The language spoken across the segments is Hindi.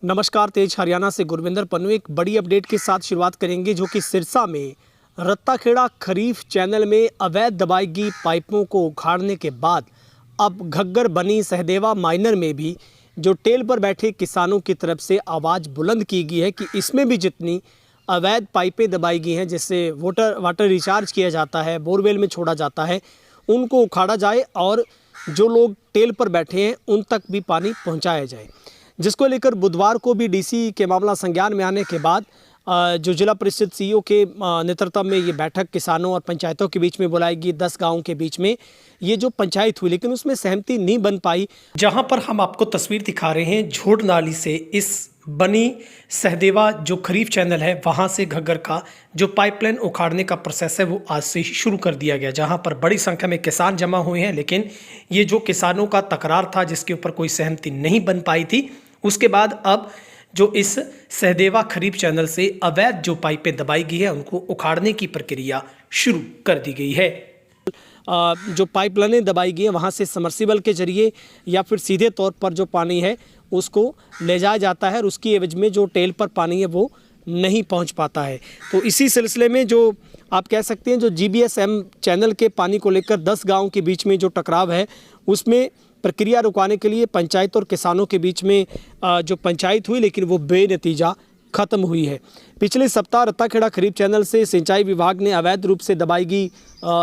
नमस्कार, तेज हरियाणा से गुरविंदर पन्नू एक बड़ी अपडेट के साथ शुरुआत करेंगे, जो कि सिरसा में रत्ताखेड़ा खरीफ चैनल में अवैध दबाई पाइपों को उखाड़ने के बाद अब घग्गर बनी सहदेवा माइनर में भी जो टेल पर बैठे किसानों की तरफ से आवाज़ बुलंद की गई है कि इसमें भी जितनी अवैध पाइपें दबाई गई हैं, जिससे वाटर रिचार्ज किया जाता है, बोरवेल में छोड़ा जाता है, उनको उखाड़ा जाए और जो लोग टेल पर बैठे हैं उन तक भी पानी पहुँचाया जाए। जिसको लेकर बुधवार को भी डीसी के मामला संज्ञान में आने के बाद जो जिला परिषद सीईओ के नेतृत्व में ये बैठक किसानों और पंचायतों के बीच में बुलाई गई। 10 गाँव के बीच में ये जो पंचायत हुई, लेकिन उसमें सहमति नहीं बन पाई। जहां पर हम आपको तस्वीर दिखा रहे हैं, झोड़ नाली से इस बनी सहदेवा जो खरीफ चैनल है, वहां से घग्गर का जो पाइपलाइन उखाड़ने का प्रोसेस है वो आज से ही शुरू कर दिया गया, जहां पर बड़ी संख्या में किसान जमा हुए हैं। लेकिन ये जो किसानों का तकरार था, जिसके ऊपर कोई सहमति नहीं बन पाई थी, उसके बाद अब जो इस सहदेवा खरीफ चैनल से अवैध जो पाइपें दबाई गई है उनको उखाड़ने की प्रक्रिया शुरू कर दी गई है। जो पाइपलाइनें दबाई गई है वहाँ से समर्सिबल के जरिए या फिर सीधे तौर पर जो पानी है उसको ले जाया जाता है और उसकी एवज में जो टेल पर पानी है वो नहीं पहुंच पाता है। तो इसी सिलसिले में जो आप कह सकते हैं, जो GBSM चैनल के पानी को लेकर 10 गाँव के बीच में जो टकराव है, उसमें प्रक्रिया रुकाने के लिए पंचायत और किसानों के बीच में जो पंचायत हुई, लेकिन वो बेनतीजा ख़त्म हुई है। पिछले सप्ताह रत्ताखेड़ा खरीफ चैनल से सिंचाई विभाग ने अवैध रूप से दबाई गई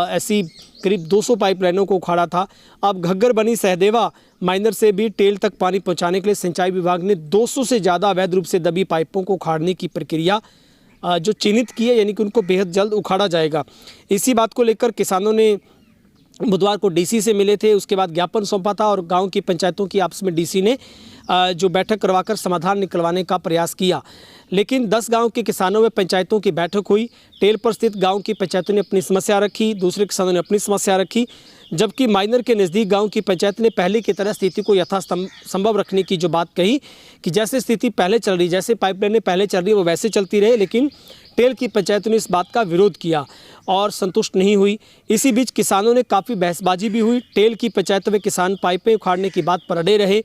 ऐसी करीब 200 पाइपलाइनों को उखाड़ा था। अब घग्गर बनी सहदेवा माइनर से भी टेल तक पानी पहुंचाने के लिए सिंचाई विभाग ने 200 से ज़्यादा अवैध रूप से दबी पाइपों को उखाड़ने की प्रक्रिया जो चिन्हित की है, यानी कि उनको बेहद जल्द उखाड़ा जाएगा। इसी बात को लेकर किसानों ने बुधवार को डीसी से मिले थे, उसके बाद ज्ञापन सौंपा था और गांव की पंचायतों की आपस में डीसी ने जो बैठक करवाकर समाधान निकलवाने का प्रयास किया। लेकिन 10 गांव के किसानों में पंचायतों की बैठक हुई। टेल पर स्थित गांव की पंचायतों ने अपनी समस्या रखी, दूसरे किसानों ने अपनी समस्या रखी, जबकि माइनर के नज़दीक गांव की पंचायत ने पहले की तरह स्थिति को यथासंभव रखने की जो बात कही कि जैसे स्थिति पहले चल रही, जैसे पाइपलाइनें पहले चल रही वो वैसे चलती रहे। लेकिन टेल की पंचायत ने इस बात का विरोध किया और संतुष्ट नहीं हुई। इसी बीच किसानों ने काफ़ी बहसबाजी भी हुई। टेल की पंचायत में किसान पाइपें उखाड़ने की बात पर अड़े रहे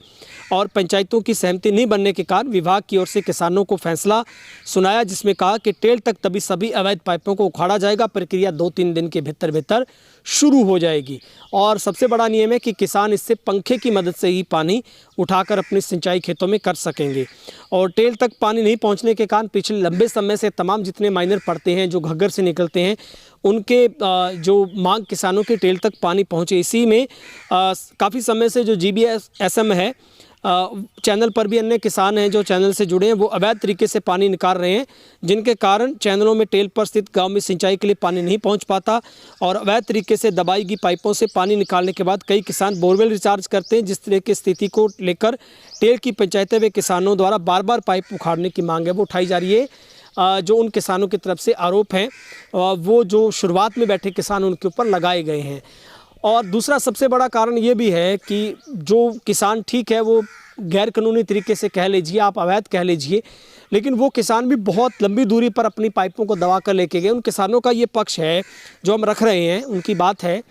और पंचायतों की सहमति नहीं बनने के कारण विभाग की ओर से किसानों को फैसला सुनाया, जिसमें कहा कि टेल तक तभी सभी अवैध पाइपों को उखाड़ा जाएगा। प्रक्रिया 2-3 दिन के भीतर शुरू हो जाएगी और सबसे बड़ा नियम है कि किसान इससे पंखे की मदद से ही पानी उठाकर अपनी सिंचाई खेतों में कर सकेंगे। और टेल तक पानी नहीं पहुंचने के कारण पिछले लंबे समय से तमाम जितने माइनर पड़ते हैं जो घग्गर से निकलते हैं, उनके जो मांग किसानों के टेल तक पानी पहुंचे। इसी में काफ़ी समय से जो GBSM है चैनल पर भी अन्य किसान हैं जो चैनल से जुड़े हैं, वो अवैध तरीके से पानी निकाल रहे हैं, जिनके कारण चैनलों में टेल पर स्थित गांव में सिंचाई के लिए पानी नहीं पहुंच पाता और अवैध तरीके से दबाई गई पाइपों से पानी निकालने के बाद कई किसान बोरवेल रिचार्ज करते हैं। जिस तरह की स्थिति को लेकर टेल की पंचायतें वे किसानों द्वारा बार बार पाइप उखाड़ने की मांग है वो उठाई जा रही है। जो उन किसानों की तरफ से आरोप हैं वो जो शुरुआत में बैठे किसान उनके ऊपर लगाए गए हैं। और दूसरा सबसे बड़ा कारण ये भी है कि जो किसान, ठीक है वो गैर कानूनी तरीके से कह लीजिए, आप अवैध कह लीजिए, लेकिन वो किसान भी बहुत लंबी दूरी पर अपनी पाइपों को दबा कर लेके गए। उन किसानों का ये पक्ष है जो हम रख रहे हैं, उनकी बात है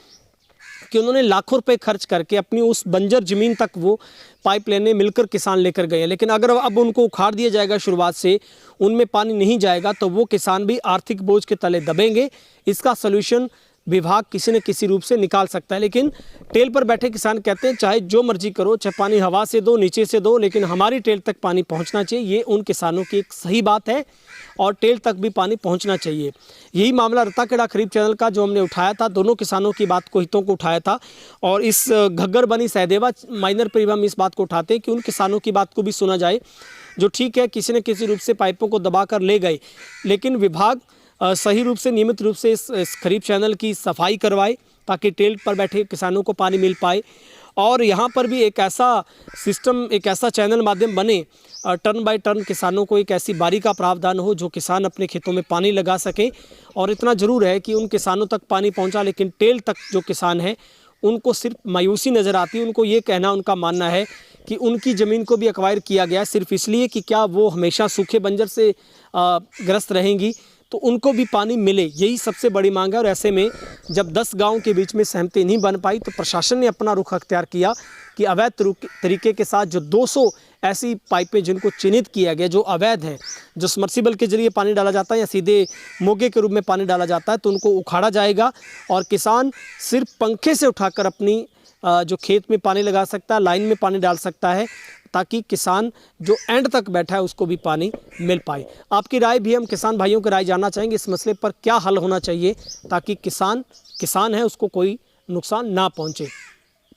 कि उन्होंने लाखों रुपए खर्च करके अपनी उस बंजर ज़मीन तक वो पाइप लेने मिलकर किसान लेकर गए हैं। लेकिन अगर अब उनको उखाड़ दिया जाएगा शुरुआत से, उनमें पानी नहीं जाएगा तो वो किसान भी आर्थिक बोझ के तले दबेंगे। इसका सलूशन विभाग किसी न किसी रूप से निकाल सकता है। लेकिन टेल पर बैठे किसान कहते हैं चाहे जो मर्जी करो, चाहे पानी हवा से दो, नीचे से दो, लेकिन हमारी टेल तक पानी पहुंचना चाहिए। ये उन किसानों की एक सही बात है और टेल तक भी पानी पहुंचना चाहिए। यही मामला रत्ताखेड़ा खरीफ चैनल का जो हमने उठाया था, दोनों किसानों की बात को, हितों को उठाया था और इस घग्गर बनी सहदेवा माइनर पर भी हम इस बात को उठाते हैं कि उन किसानों की बात को भी सुना जाए जो ठीक है किसी न किसी रूप से पाइपों को दबा कर ले गए, लेकिन विभाग सही रूप से, नियमित रूप से इस खरीफ चैनल की सफाई करवाए ताकि टेल पर बैठे किसानों को पानी मिल पाए। और यहाँ पर भी एक ऐसा सिस्टम, एक ऐसा चैनल माध्यम बने, टर्न बाय टर्न किसानों को एक ऐसी बारी का प्रावधान हो जो किसान अपने खेतों में पानी लगा सके। और इतना ज़रूर है कि उन किसानों तक पानी पहुँचा, लेकिन टेल तक जो किसान हैं उनको सिर्फ मायूसी नज़र आती है। उनको ये कहना, उनका मानना है कि उनकी ज़मीन को भी एक्वायर किया गया सिर्फ इसलिए कि क्या वो हमेशा सूखे बंजर से ग्रस्त रहेंगी, तो उनको भी पानी मिले, यही सबसे बड़ी मांग है। और ऐसे में जब 10 गाँव के बीच में सहमति नहीं बन पाई तो प्रशासन ने अपना रुख अख्तियार किया कि अवैध तरीके के साथ जो 200 ऐसी पाइपें जिनको चिन्हित किया गया जो अवैध हैं, जो सबमर्सिबल के जरिए पानी डाला जाता है या सीधे मोगे के रूप में पानी डाला जाता है, तो उनको उखाड़ा जाएगा और किसान सिर्फ पंखे से उठाकर अपनी जो खेत में पानी लगा सकता है, लाइन में पानी डाल सकता है, ताकि किसान जो एंड तक बैठा है उसको भी पानी मिल पाए। आपकी राय भी हम किसान भाइयों की राय जानना चाहेंगे इस मसले पर, क्या हल होना चाहिए ताकि किसान है उसको कोई नुकसान ना पहुंचे।